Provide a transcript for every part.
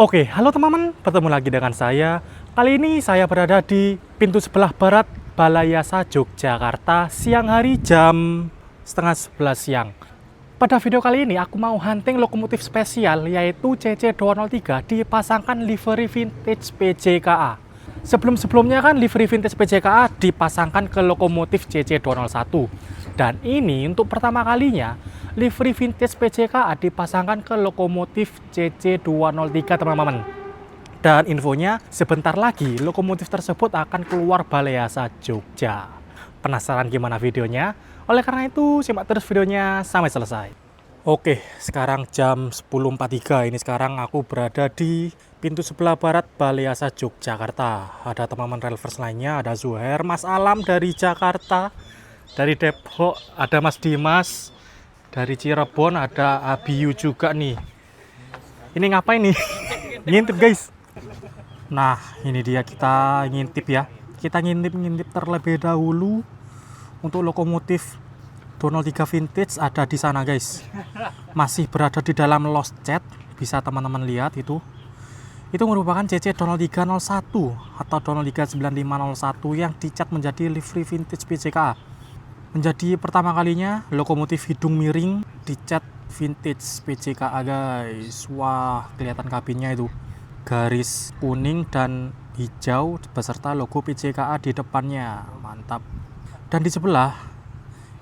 Oke, halo teman-teman, bertemu lagi dengan saya. Kali ini saya berada di pintu sebelah barat Balai Yasa Yogyakarta, siang hari jam setengah 11 siang. Pada video kali ini aku mau hunting lokomotif spesial yaitu CC203 dipasangkan livery vintage PJKA. Sebelum-sebelumnya kan livery vintage PJKA dipasangkan ke lokomotif CC201. Dan ini untuk pertama kalinya livery vintage PJKA dipasangkan ke lokomotif CC203 teman-teman. Dan infonya sebentar lagi lokomotif tersebut akan keluar Balai Yasa Jogja. Penasaran gimana videonya? Oleh karena itu simak terus videonya sampai selesai. Oke, sekarang jam 10.43. Ini sekarang aku berada di pintu sebelah barat Balai Yasa Yogyakarta. Ada teman-teman Railverse lainnya, ada Zuhair, Mas Alam dari Jakarta, dari Depok ada Mas Dimas, dari Cirebon ada Abiyu juga nih. Ini ngapain nih? Ngintip guys. Nah ini dia, kita ngintip ya. Kita ngintip terlebih dahulu. Untuk lokomotif 203 vintage ada di sana guys. Masih berada di dalam lost chat. Bisa teman-teman lihat itu. Itu merupakan CC20301 atau 2039501 yang dicat menjadi livery vintage PJKA. Menjadi pertama kalinya lokomotif hidung miring dicat vintage PJKA guys. Wah, kelihatan kabinnya itu. Garis kuning dan hijau beserta logo PJKA di depannya. Mantap. Dan di sebelah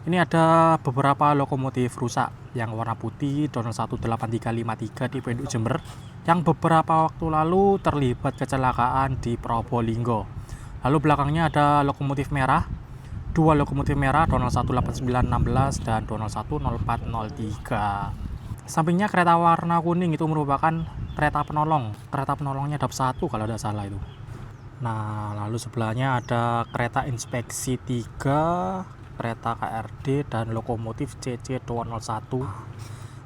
ini ada beberapa lokomotif rusak yang warna putih 18353 tipe induk Jember yang beberapa waktu lalu terlibat kecelakaan di Probolinggo. Lalu belakangnya ada lokomotif merah, dua lokomotif merah 18916 dan 10403. Sampingnya kereta warna kuning itu merupakan kereta penolong. Kereta penolongnya DAP 1 kalau tidak salah itu. Nah, lalu sebelahnya ada kereta inspeksi 3, kereta KRD dan lokomotif CC201.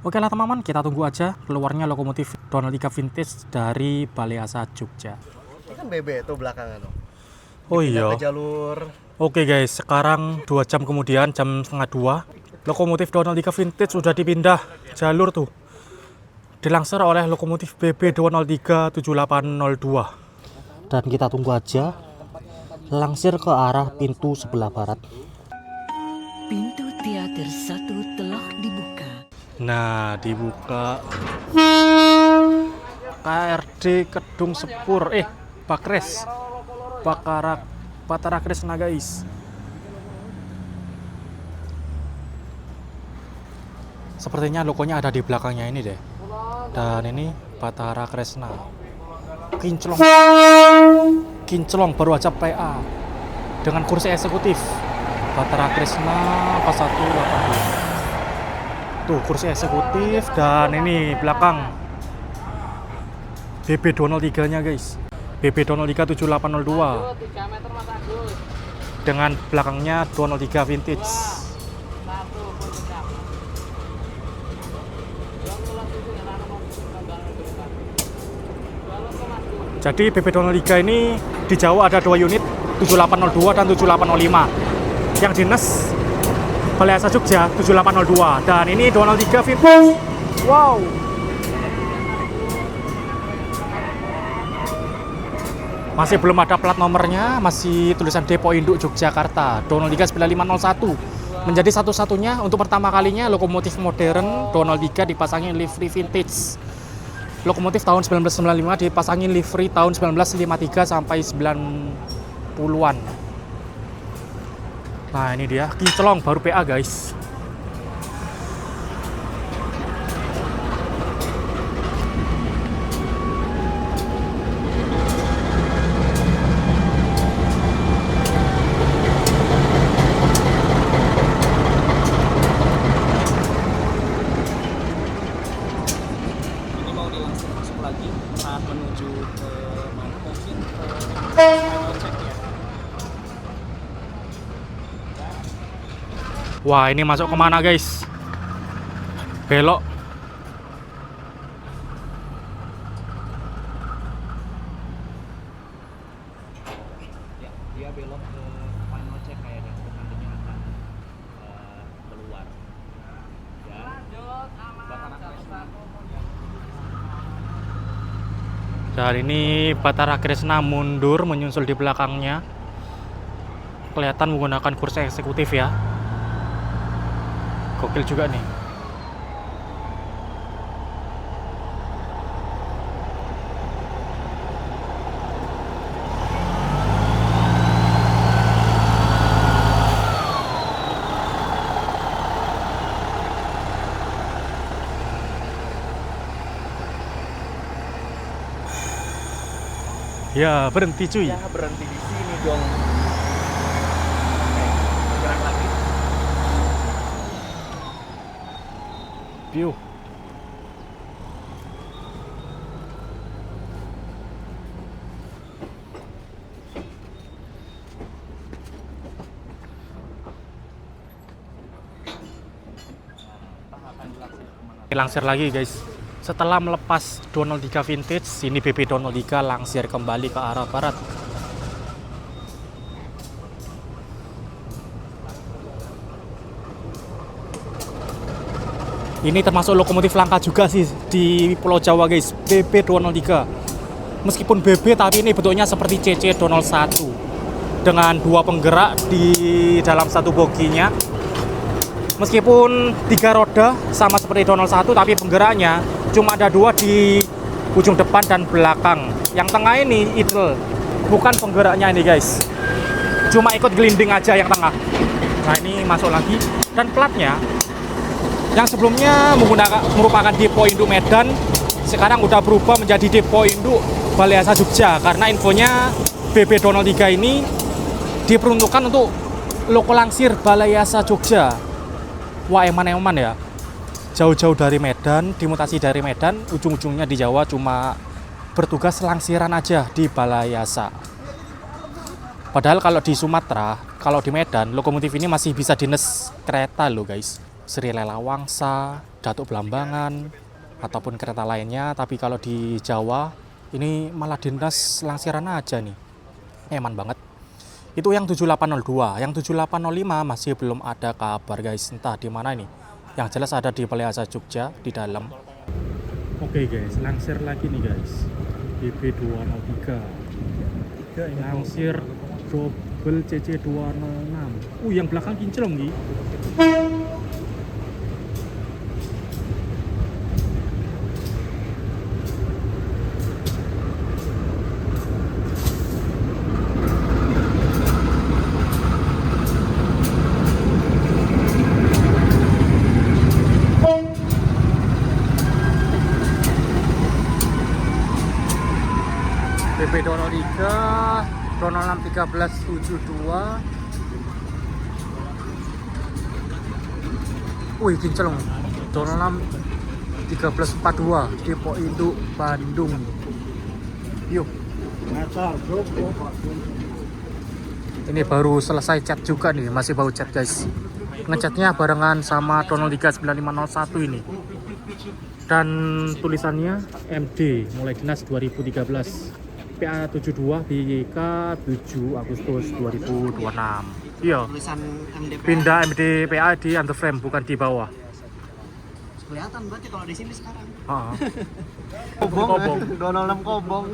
Oke lah teman-teman, kita tunggu aja keluarnya lokomotif 203 vintage dari Balai Yasa Jogja. Ini kan BB tuh belakangan tuh. Oh iya. Ke jalur. Oke guys, sekarang 2 jam kemudian, jam setengah 2, lokomotif 203 vintage sudah dipindah jalur tuh. Dilangsir oleh lokomotif BB 203 7802. Dan kita tunggu aja langsir ke arah pintu sebelah barat. Pintu teater 1 telah dibuka. Nah, dibuka. KRD Kedung Sepur, Bakres, Batara Kresna guys. Sepertinya logonya ada di belakangnya ini deh. Dan ini Batara Kresna. Kinclong baru aja PA dengan kursi eksekutif. Batara Kresna pas 182. Tuh kursi eksekutif, dan ini belakang BB 203 nya guys. BB 203 7802 dengan belakangnya 203 vintage. Jadi BB 203 ini di Jawa ada 2 unit, 7802 dan 7805. Yang dinas Balai Yasa Jogja 7802, dan ini 203 vintage. Wow. Masih belum ada plat nomornya, masih tulisan Depo Induk Yogyakarta 2039501. Menjadi satu-satunya untuk pertama kalinya lokomotif modern 203 dipasangin livery vintage. Lokomotif tahun 1995 dipasangin livery tahun 1953 sampai 90-an. Nah, ini dia kinclong baru PA guys. Saat menuju ke mana mungkin final check ya. Wah, ini masuk kemana guys? Belok. Ya, dia belok ke final check kayaknya, nantinya akan keluar. Ya. Batara Kresna. Dan ini Batara Kresna mundur menyusul di belakangnya. Kelihatan menggunakan kursi eksekutif ya. Gokil juga nih. Ya, berhenti cuy. Ya berhenti di sini dong. Oke, gerak lagi. View. Langsir lagi guys. Setelah melepas 203 vintage, sini BP 203 langsir kembali ke arah barat. Ini termasuk lokomotif langka juga sih di Pulau Jawa guys, BP 203. Meskipun BB tapi ini bentuknya seperti CC 201 dengan dua penggerak di dalam satu boginya. Meskipun 3 roda sama seperti 201 tapi penggeraknya cuma ada 2 di ujung depan dan belakang. Yang tengah ini idle, bukan penggeraknya ini guys. Cuma ikut gelinding aja yang tengah. Nah ini masuk lagi. Dan platnya yang sebelumnya merupakan depo induk Medan, sekarang udah berubah menjadi depo induk Balai Yasa Jogja. Karena infonya BB 203 ini diperuntukkan untuk loko langsir Balai Yasa Jogja. Wah eman-eman ya. Jauh-jauh dari Medan, dimutasi dari Medan, ujung-ujungnya di Jawa, cuma bertugas langsiran aja di Balai Yasa. Padahal kalau di Sumatera, kalau di Medan, lokomotif ini masih bisa dinas kereta loh guys. Sri Lela Wangsa, Datuk Blambangan, ataupun kereta lainnya. Tapi kalau di Jawa, ini malah dinas langsiran aja nih. Eman banget. Itu yang 7802, yang 7805 masih belum ada kabar guys, entah di mana ini. Yang jelas ada di Balai Yasa Jogja di dalam. Oke guys, langsir lagi nih guys. BP 203. Langsir double CC 206. Yang belakang kinclong nih. BP 203 206 1372. Wih kinclong 206 1342 depo induk Bandung. Yuk. Ini baru selesai cat juga nih, masih bau cat guys. Ngecatnya barengan sama 203 9501 ini. Dan tulisannya MD mulai dinas 2013. PA 72 BYK 7 Agustus 2026. Iya. Tulisan MDPA. Pindah MDPA di underframe bukan di bawah. Kelihatan berarti kalau di sini sekarang. Heeh. Kobong. 206 kobong.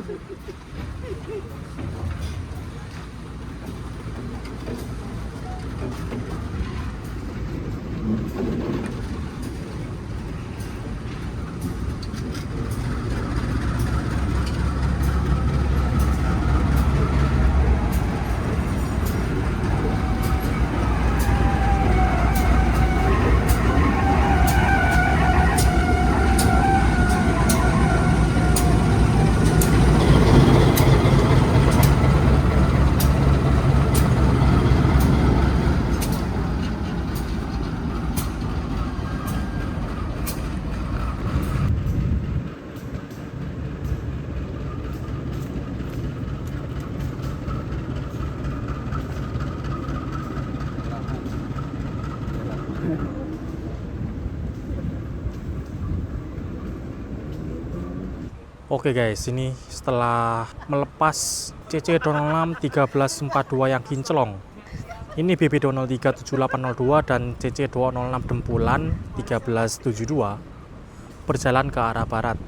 Oke guys, ini setelah melepas CC 206 1342 yang kinclong. Ini BB 203 7802 dan CC 206 Dempulan 1372 berjalan ke arah barat.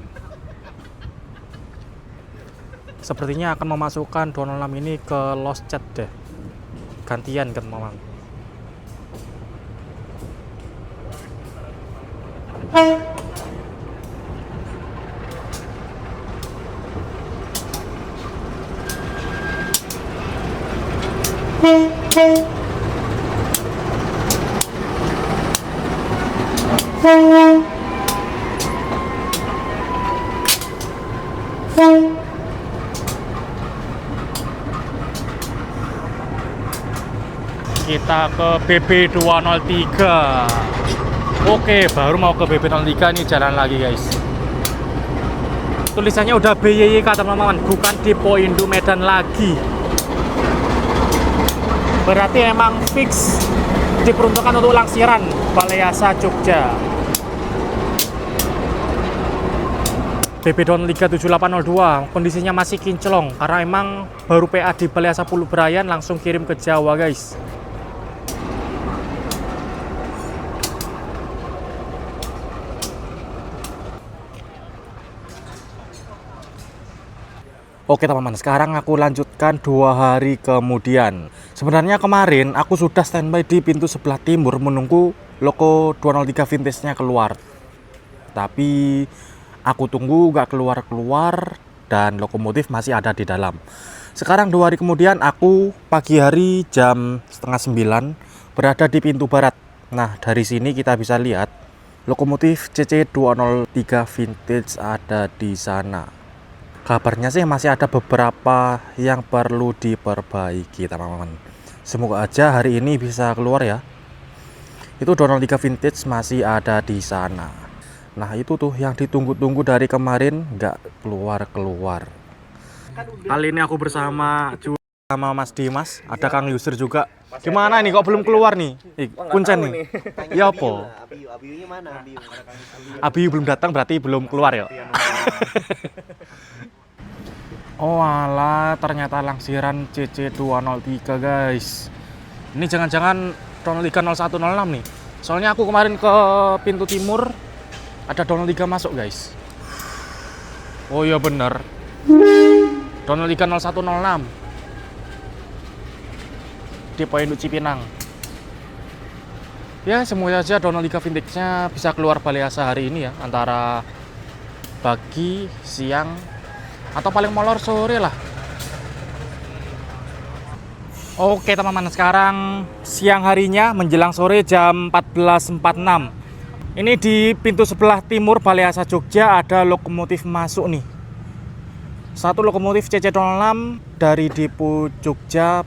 sepertinya akan memasukkan 206 ini ke lost chat deh. Gantian kan memang. Kita ke BB203. Oke, baru mau ke BB03 nih, jalan lagi guys. Tulisannya udah BYYK teman-teman, bukan Depo Indo Medan lagi. Berarti emang fix diperuntukkan untuk Langsiran Balai Yasa Jogja. BB203 7802 kondisinya masih kinclong karena emang baru PA di Balai Yasa Pulau Brayan, langsung kirim ke Jawa guys. Oke teman-teman, sekarang aku lanjutkan 2 hari kemudian. Sebenarnya kemarin aku sudah standby di pintu sebelah timur menunggu Loco 203 vintage-nya keluar. Tapi aku tunggu nggak keluar-keluar dan lokomotif masih ada di dalam. Sekarang 2 hari kemudian aku pagi hari jam setengah 9 berada di pintu barat. Nah, dari sini kita bisa lihat lokomotif CC203 vintage ada di sana. Kabarnya sih masih ada beberapa yang perlu diperbaiki teman-teman. Semoga aja hari ini bisa keluar ya. Itu 203 vintage masih ada di sana. Nah itu tuh yang ditunggu-tunggu dari kemarin nggak keluar-keluar. Kali ini aku bersama sama Mas Dimas, ada Kang Yusir juga. Gimana nih kok belum keluar nih? Kuncen nih. Ya apa? Abiunya mana? Abiu belum datang berarti belum keluar ya. Oh alah, ternyata Langsiran CC203 guys. Ini jangan-jangan 203 0106 nih. Soalnya aku kemarin ke pintu timur ada 203 masuk guys. Oh iya bener, 203 0106 di Poin Cipinang. Ya semoga aja 203 vintage-nya bisa keluar Balai Yasa hari ini ya, antara pagi, siang, atau paling molor sore lah. Oke teman-teman, sekarang siang harinya menjelang sore jam 14.46. Ini di pintu sebelah timur Balai Yasa Jogja ada lokomotif masuk nih. Satu lokomotif CC06 dari Depo Jogja,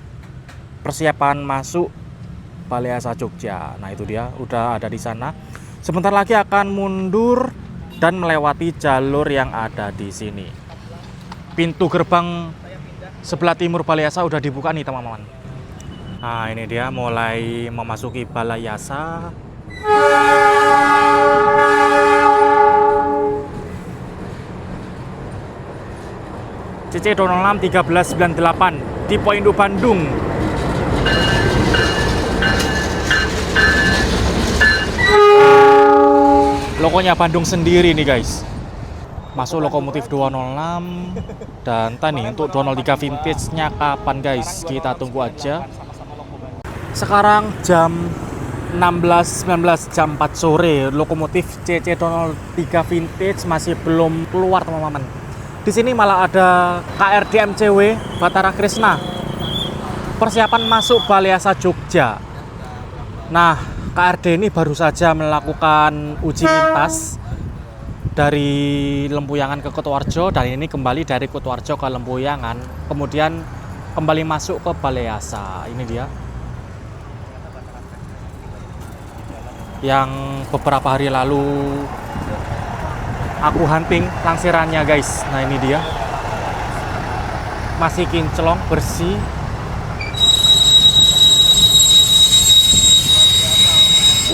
persiapan masuk Balai Yasa Jogja. Nah itu dia, udah ada di sana. Sebentar lagi akan mundur dan melewati jalur yang ada di sini. Pintu gerbang sebelah timur Balai Yasa udah dibuka nih teman-teman. Nah ini dia mulai memasuki Balai Yasa. CC206 1398 di Poin Bandung. Logonya Bandung sendiri nih guys. Masuk lokomotif 206 dan tadi untuk 203 vintage-nya kapan guys, kita tunggu aja. Sekarang jam 16.19, jam 4 sore, lokomotif CC203 vintage masih belum keluar teman-teman. Di sini malah ada KRD MCW Batara Krishna, persiapan masuk Balai Yasa Jogja. Nah KRD ini baru saja melakukan uji lintas dari Lempuyangan ke Kutoarjo, dan ini kembali dari Kutoarjo ke Lempuyangan, kemudian kembali masuk ke Balai Yasa. Ini dia yang beberapa hari lalu aku hunting langsirannya guys. Nah ini dia, masih kinclong, bersih.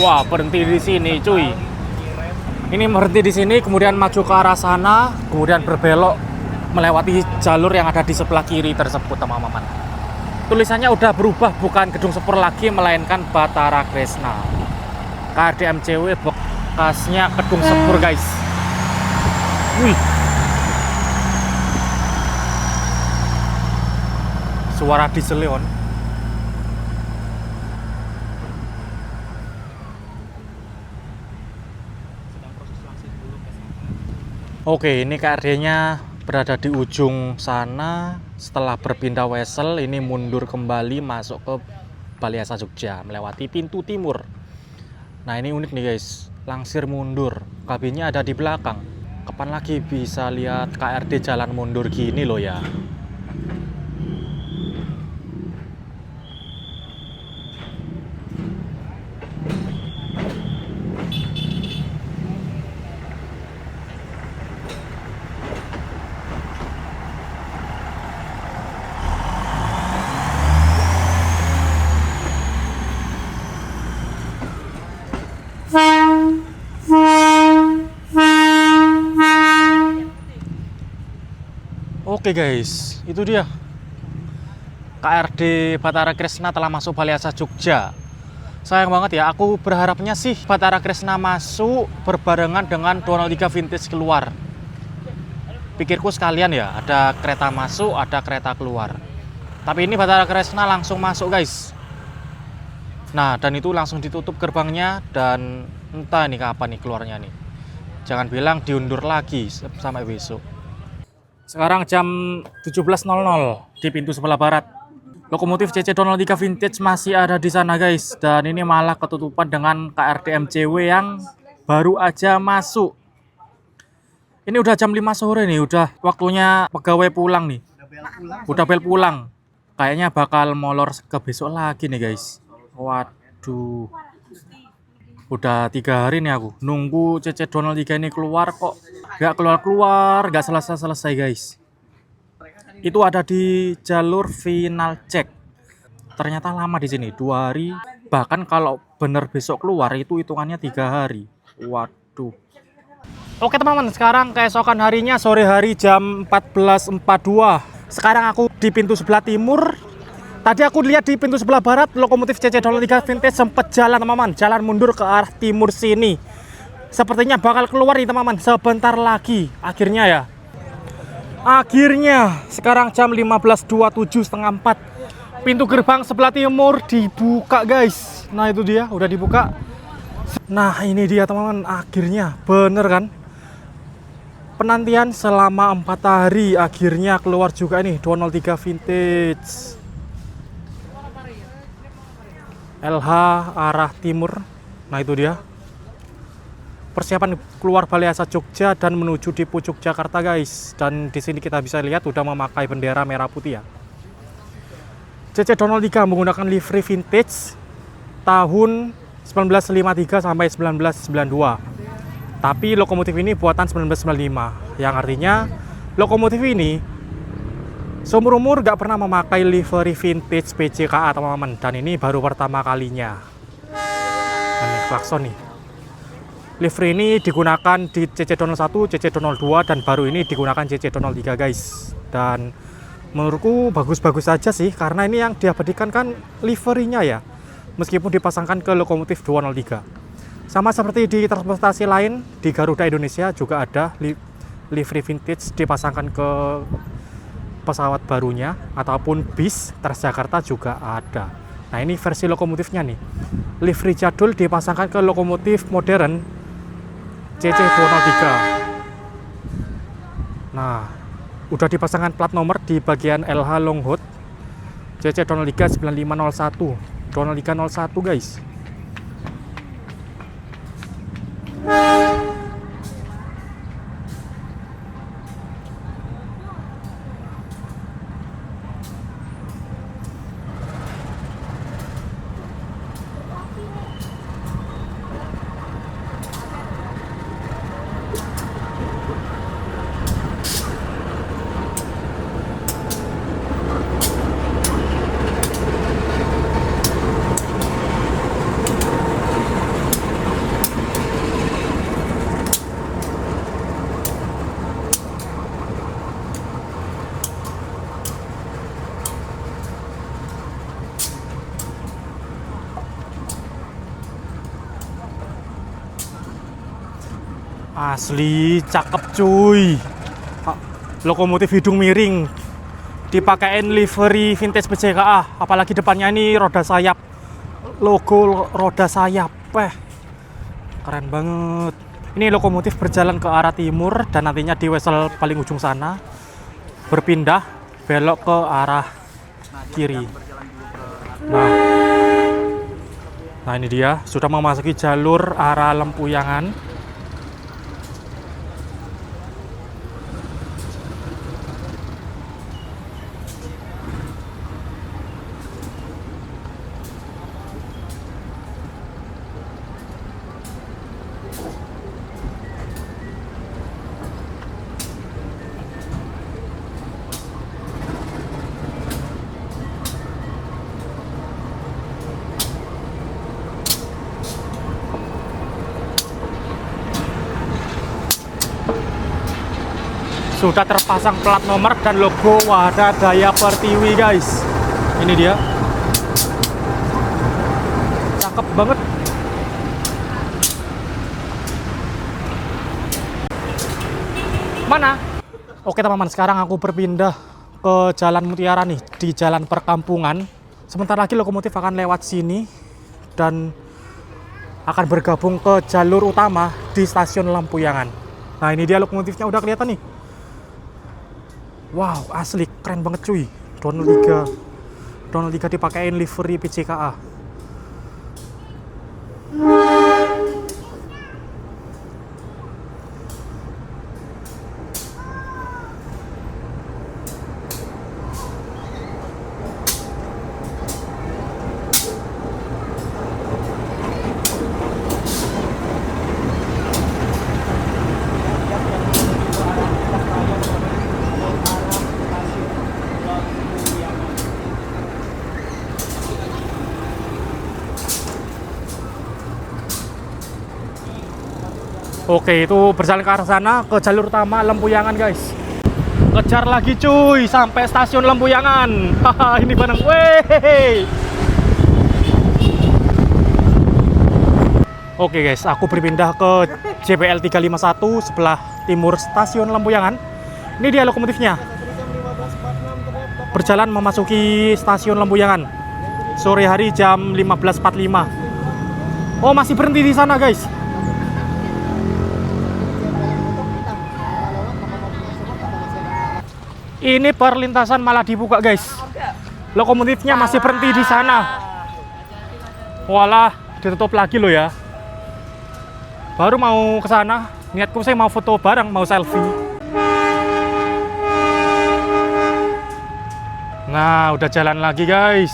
Wah, berhenti di sini cuy. Ini berhenti di sini, kemudian maju ke arah sana, kemudian berbelok melewati jalur yang ada di sebelah kiri tersebut teman-teman. Tulisannya udah berubah, bukan Gedung Sepur lagi, melainkan Batara Krishna. KRD MCW bekasnya Gedung Sepur guys. Wih. suara diesel on. Sedang proses langsung dulu ke sana. Oke, ini KRD-nya berada di ujung sana. Setelah berpindah wesel, ini mundur kembali masuk ke Balai Asa Jogja melewati pintu timur. Nah, ini unik nih guys, langsir mundur, kabinnya ada di belakang. Kapan lagi bisa lihat KRD jalan mundur gini loh ya. Oke guys, itu dia KRD Bathara Kresna telah masuk Balai Asa Jogja. Sayang banget ya, aku berharapnya sih Bathara Kresna masuk berbarengan dengan 203 Vintage keluar. Pikirku sekalian ya, ada kereta masuk, ada kereta keluar. Tapi ini Bathara Kresna langsung masuk guys. Nah, dan itu langsung ditutup gerbangnya, dan entah nih kapan nih keluarnya nih. Jangan bilang diundur lagi sampai besok. Sekarang jam 17.00 di pintu sebelah barat. Lokomotif CC203 Vintage masih ada di sana guys. Dan ini malah ketutupan dengan KRD MCW yang baru aja masuk. Ini udah jam 5 sore nih, udah waktunya pegawai pulang nih. Udah bel pulang. Kayaknya bakal molor ke besok lagi nih guys. Waduh. Udah 3 hari nih aku nunggu CC203 ini keluar kok gak keluar-keluar, gak selesai-selesai guys. Itu ada di jalur final check. Ternyata lama di sini, 2 hari. Bahkan kalau bener besok keluar itu hitungannya 3 hari. Waduh. Oke teman-teman, sekarang keesokan harinya sore hari jam 14.42. Sekarang aku di pintu sebelah timur. Tadi aku lihat di pintu sebelah barat lokomotif CC203 Vintage sempat jalan teman-teman, jalan mundur ke arah timur sini. Sepertinya bakal keluar nih teman-teman sebentar lagi. Akhirnya ya. Akhirnya sekarang jam 15.27 setengah 4. Pintu gerbang sebelah timur dibuka guys. Nah itu dia udah dibuka. Nah ini dia teman-teman, akhirnya bener kan. Penantian selama 4 hari akhirnya keluar juga nih 203 Vintage. LH arah timur. Nah itu dia persiapan keluar Balai Asa Jogja dan menuju di pucuk Jakarta guys. Dan di sini kita bisa lihat udah memakai bendera merah putih ya. CC203 menggunakan livery vintage tahun 1953 sampai 1992. Tapi lokomotif ini buatan 1995, yang artinya lokomotif ini seumur umur gak pernah memakai livery vintage PCKA teman-teman, dan ini baru pertama kalinya. Ini klakson nih. Livery ini digunakan di CC201, CC202 dan baru ini digunakan CC203 guys. Dan menurutku bagus-bagus saja sih, karena ini yang diabadikan kan liverynya ya, meskipun dipasangkan ke lokomotif 203. Sama seperti di transportasi lain di Garuda Indonesia juga ada livery vintage dipasangkan ke pesawat barunya ataupun bis Transjakarta juga ada. Nah ini versi lokomotifnya nih, livery jadul dipasangkan ke lokomotif modern CC203. Nah udah dipasangkan plat nomor di bagian LH Longhut CC203 9501 20301 guys. Asli cakep cuy. Lokomotif hidung miring dipakein livery vintage PJKA, apalagi depannya ini roda sayap, logo roda sayap. Keren banget. Ini lokomotif berjalan ke arah timur dan nantinya di wesel paling ujung sana berpindah belok ke arah kiri. Nah ini dia sudah memasuki jalur arah Lempuyangan. Sudah terpasang plat nomor dan logo Wadah Daya Pertiwi guys. Ini dia. Cakep banget. Mana? Oke teman-teman, sekarang aku berpindah ke Jalan Mutiara nih, di Jalan Perkampungan. Sebentar lagi lokomotif akan lewat sini dan akan bergabung ke jalur utama di stasiun Lempuyangan. Nah ini dia lokomotifnya, udah kelihatan nih. Wow, asli keren banget cuy. Donald 3 dipakein livery PJKA. Oke, itu berjalan ke arah sana, ke jalur utama Lempuyangan guys. Kejar lagi cuy, sampai stasiun Lempuyangan. Haha, ini bareng. Wey. Oke guys, aku berpindah ke JPL 351 sebelah timur stasiun Lempuyangan. Ini dia lokomotifnya. Berjalan memasuki stasiun Lempuyangan. Sore hari jam 15.45. Oh, masih berhenti di sana guys. Ini perlintasan malah dibuka guys. Lokomotifnya masih berhenti di sana. Walah, ditutup lagi loh ya. Baru mau ke sana, niatku saya mau foto bareng, mau selfie. Nah, udah jalan lagi guys.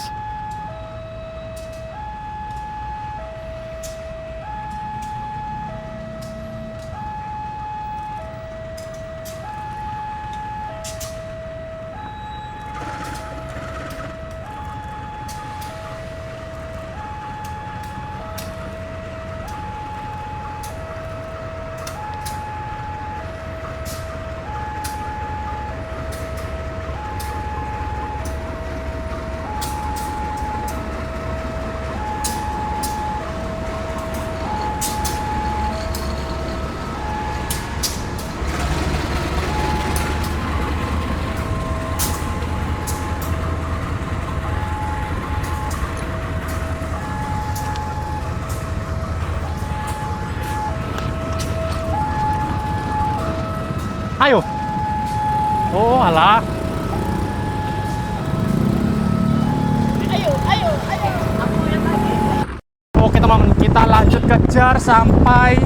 Ayo. Oh, alah. Ayo. Aku lihat lagi. Oke teman-teman, kita lanjut kejar sampai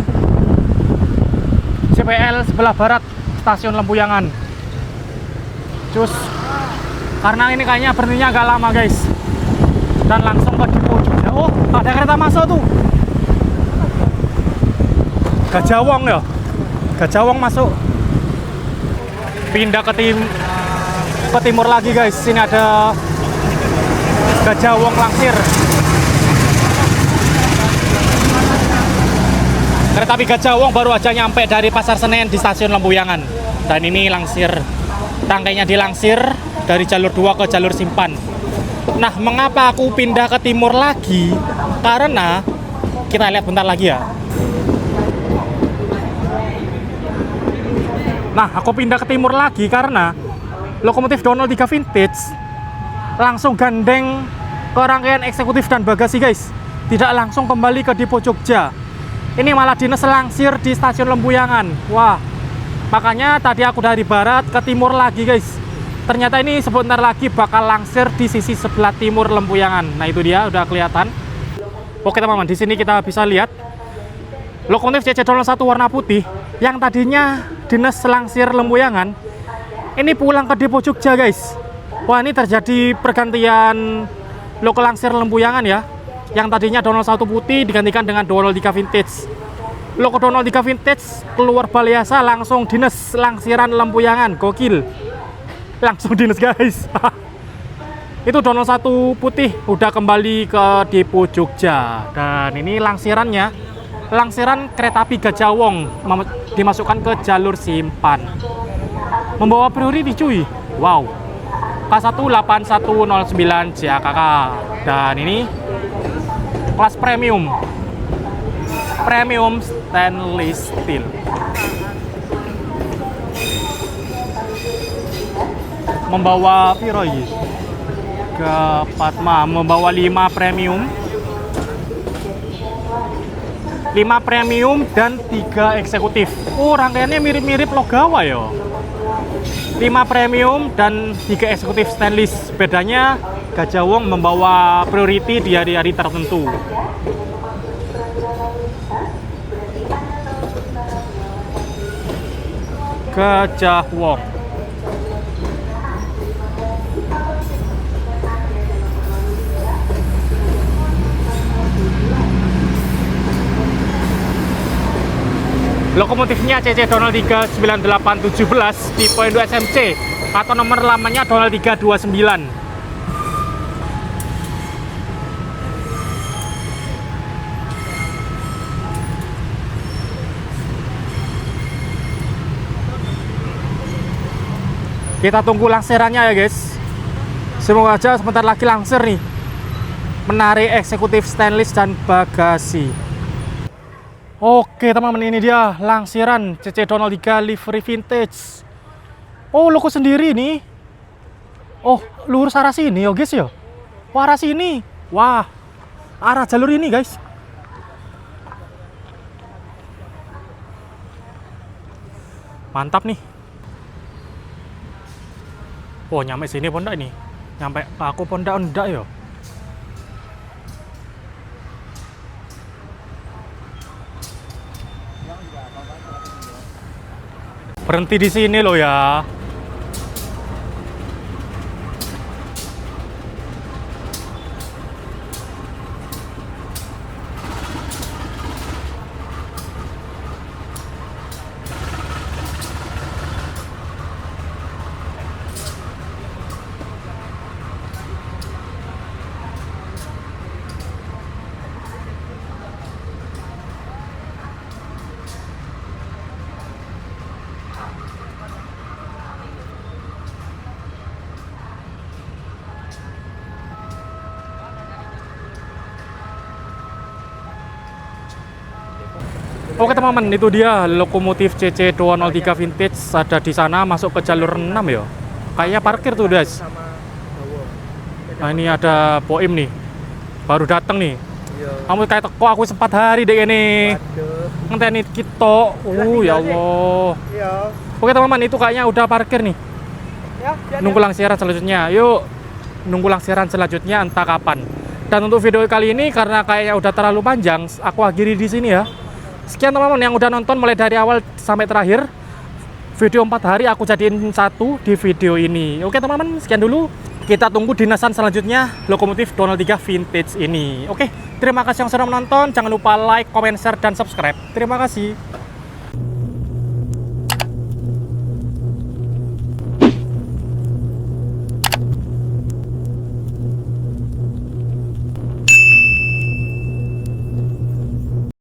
JPL sebelah barat stasiun Lempuyangan. Cus. Karena ini kayaknya berhentinya agak lama guys. Dan langsung ke depo juga. Oh, ada kereta masuk tuh. Gajahwong ya. Gajahwong masuk. Pindah ke timur lagi guys. Sini ada Gajahwong Langsir. Kereta api Gajahwong baru aja nyampe dari Pasar Senen di stasiun Lempuyangan. Dan ini Langsir. Rangkainya dilangsir dari jalur 2 ke jalur Simpan. Nah, mengapa aku pindah ke timur lagi? Karena kita lihat bentar lagi ya. Nah, aku pindah ke timur lagi karena lokomotif Donald 3 Vintage langsung gandeng ke rangkaian eksekutif dan bagasi guys, tidak langsung kembali ke depo Jogja. Ini malah dinas langsir di stasiun Lempuyangan. Wah, makanya tadi aku dari barat ke timur lagi guys. Ternyata ini sebentar lagi bakal langsir di sisi sebelah timur Lempuyangan. Nah itu dia, udah kelihatan. Oke teman-teman, di sini kita bisa lihat lokomotif CC Donald 1 warna putih yang tadinya dinas langsir Lempuyangan ini pulang ke depo Jogja guys. Wah, ini terjadi pergantian loko langsir Lempuyangan ya. Yang tadinya Donald 1 putih digantikan dengan Donald 3 Vintage. Loko Donald 3 Vintage keluar Balaiasa langsung dinas langsiran Lempuyangan. Gokil. Langsung dinas guys. Itu Donald 1 putih udah kembali ke depo Jogja. Dan ini langsirannya, langsiran kereta api Gajah Wong dimasukkan ke jalur simpan. Membawa priority cuy. Wow. K18109 JAKK. Dan ini kelas premium stainless steel. Membawa piro iki? Ke Patma membawa 5 premium. 5 premium dan 3 eksekutif. Oh, rangkaiannya mirip-mirip Logawa ya. 5 premium dan 3 eksekutif stainless. Bedanya Gajah Wong membawa priority di hari-hari tertentu. Gajah Wong. Lokomotifnya CC Donald 3 9817 tipe Indo SMC atau nomor lamanya Donald 329. Kita tunggu langsirannya ya guys. Semoga aja sebentar lagi langsir nih. Menarik eksekutif stainless dan bagasi. Oke teman-teman, ini dia langsiran CC Donald 3 livery vintage. Oh, loko sendiri nih. Oh, lurus arah sini ya guys ya. Wah, arah sini. Wah, arah jalur ini guys. Mantap nih. Oh, nyampe sini pun enggak ini? Nyampe aku pun enggak ya? Berhenti di sini loh ya. Oke teman-teman, itu dia lokomotif CC 203 Vintage ada di sana, masuk ke jalur 6 ya. Kayaknya parkir tuh guys. Nah ini ada Boim nih, baru datang nih. Kamu kayak teko aku sempat hari deh ini. Ngenteni kita. Ya Allah. Oke teman-teman, itu kayaknya udah parkir nih. Nunggu langsiran selanjutnya. Yuk, nunggu langsiran selanjutnya entah kapan. Dan untuk video kali ini karena kayaknya udah terlalu panjang, aku akhiri di sini ya. Sekian teman-teman yang udah nonton mulai dari awal sampai terakhir. Video 4 hari aku jadiin 1 di video ini. Oke teman-teman, sekian dulu. Kita tunggu dinasan selanjutnya lokomotif Donald 3 Vintage ini. Oke, terima kasih yang sudah menonton. Jangan lupa like, comment, share, dan subscribe. Terima kasih.